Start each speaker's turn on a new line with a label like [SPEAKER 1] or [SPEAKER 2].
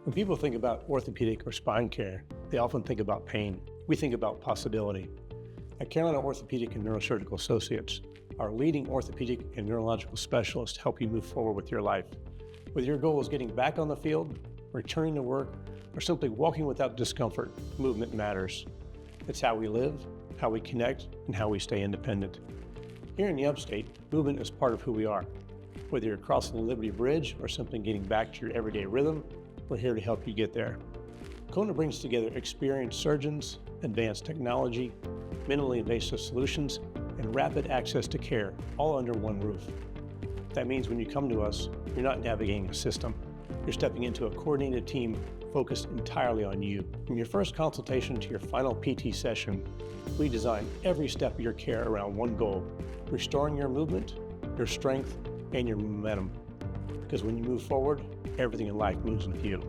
[SPEAKER 1] When people think about orthopedic or spine care, they often think about pain. We think about possibility. At Carolina Orthopedic and Neurosurgical Associates, our leading orthopedic and neurological specialists help you move forward with your life. Whether your goal is getting back on the field, returning to work, or simply walking without discomfort, movement matters. It's how we live, how we connect, and how we stay independent. Here in the Upstate, movement is part of who we are. Whether you're crossing the Liberty Bridge or simply getting back to your everyday rhythm, we're here to help you get there. CONA brings together experienced surgeons, advanced technology, minimally invasive solutions, and rapid access to care, all under one roof. That means when you come to us, you're not navigating a system. You're stepping into a coordinated team focused entirely on you. From your first consultation to your final PT session, we design every step of your care around one goal: restoring your movement, your strength, and your momentum. Because when you move forward, everything in life moves with you.